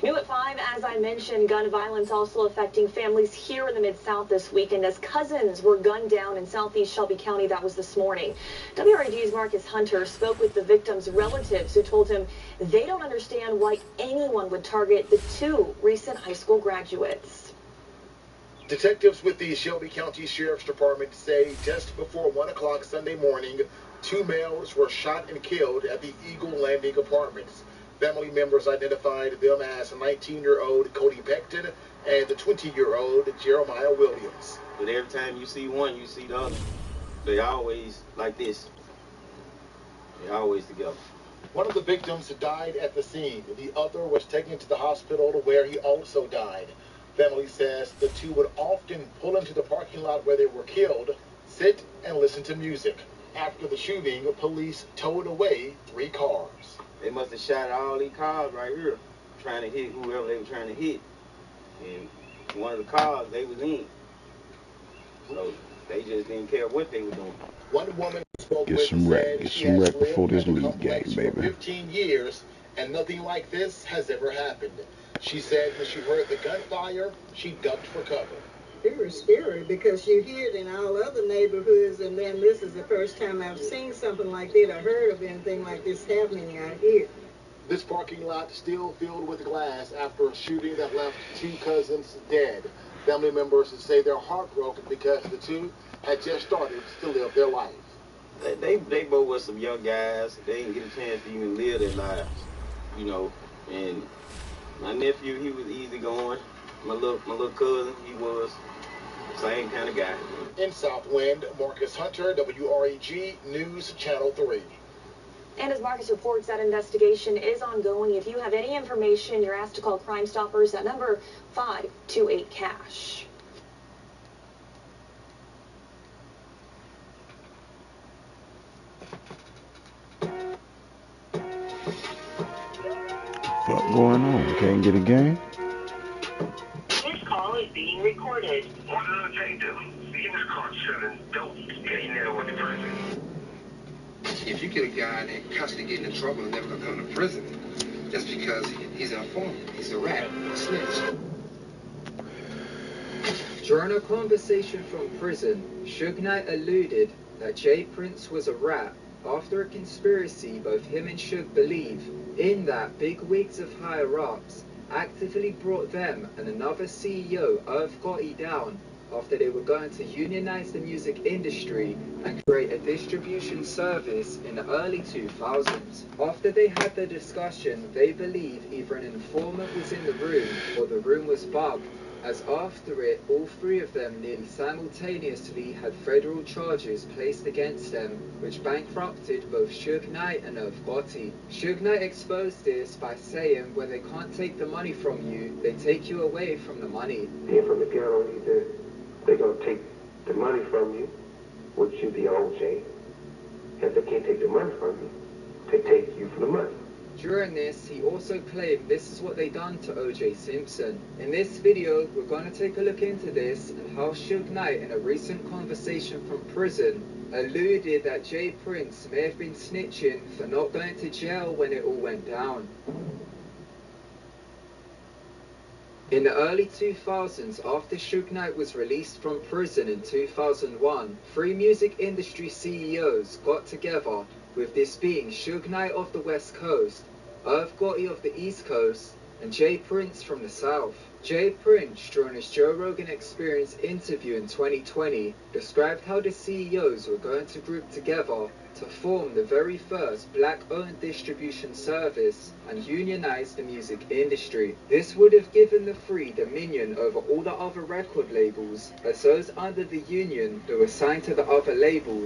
New at 5, as I mentioned, gun violence also affecting families here in the Mid-South this weekend as cousins were gunned down in southeast Shelby County. That was this morning. WRAG's Marcus Hunter spoke with the victims' relatives who told him they don't understand why anyone would target the two recent high school graduates. Detectives with the Shelby County Sheriff's Department say just before 1 o'clock Sunday morning, two males were shot and killed at the Eagle Landing Apartments. Family members identified them as 19-year-old Cody Beckton and the 20-year-old Jeremiah Williams. But every time you see one, you see the other. They always like this. They always together. One of the victims died at the scene. The other was taken to the hospital where he also died. Family says the two would often pull into the parking lot where they were killed, sit and listen to music. After the shooting, police towed away 3 cars. They must have shot all these cars right here, trying to hit whoever they were trying to hit. And one of the cars they was in. So they just didn't care what they were doing. One woman spoke Get some wreck before this league game, baby. For 15 years, and nothing like this has ever happened. She said when she heard the gunfire, she ducked for cover. It was scary because you hear it in all other neighborhoods, and then this is the first time I've seen something like that or heard of anything like this happening out here. This parking lot still filled with glass after a shooting that left 2 cousins dead. Family members say they're heartbroken because the two had just started to live their life. They both were some young guys. They didn't get a chance to even live their lives, you know. And my nephew, he was easygoing. My little cousin, he was the same kind of guy. In Southwind, Marcus Hunter, WREG News Channel 3. And as Marcus reports, that investigation is ongoing. If you have any information, you're asked to call Crime Stoppers at number 528-CASH. What going on? Can't get a game? This call is being recorded. What does the thing do? He was caught selling dope. Yeah, he never went to prison. If you get a guy in custody getting in trouble and never gonna come to prison, just because he's an informant, he's a rat, a snitch. During a conversation from prison, Suge Knight alluded that Jay Prince was a rat after a conspiracy both him and Suge believe in that big wigs of higher-ups actively brought them and another CEO, Irv Gotti, down after they were going to unionize the music industry and create a distribution service in the early 2000s. After they had the discussion, they believe either an informant was in the room or the room was bugged, as after it, all 3 of them nearly simultaneously had federal charges placed against them, which bankrupted both Suge Knight and Irv Gotti. Suge Knight exposed this by saying, when they can't take the money from you, they take you away from the money. Here from the ghetto, he said, they're going to take the money from you, which you the OJ. If they can't take the money from you, they take you for the money. During this, he also claimed this is what they done to O.J. Simpson. In this video, we're going to take a look into this and how Suge Knight, in a recent conversation from prison, alluded that Jay Prince may have been snitching for not going to jail when it all went down. In the early 2000s, after Suge Knight was released from prison in 2001, 3 music industry CEOs got together, with this being Suge Knight of the West Coast, Irv Gotti of the East Coast, and Jay Prince from the South. Jay Prince, during his Joe Rogan Experience interview in 2020, described how the CEOs were going to group together to form the very first black-owned distribution service and unionize the music industry. This would have given the 3 dominion over all the other record labels, as those under the union that were signed to the other labels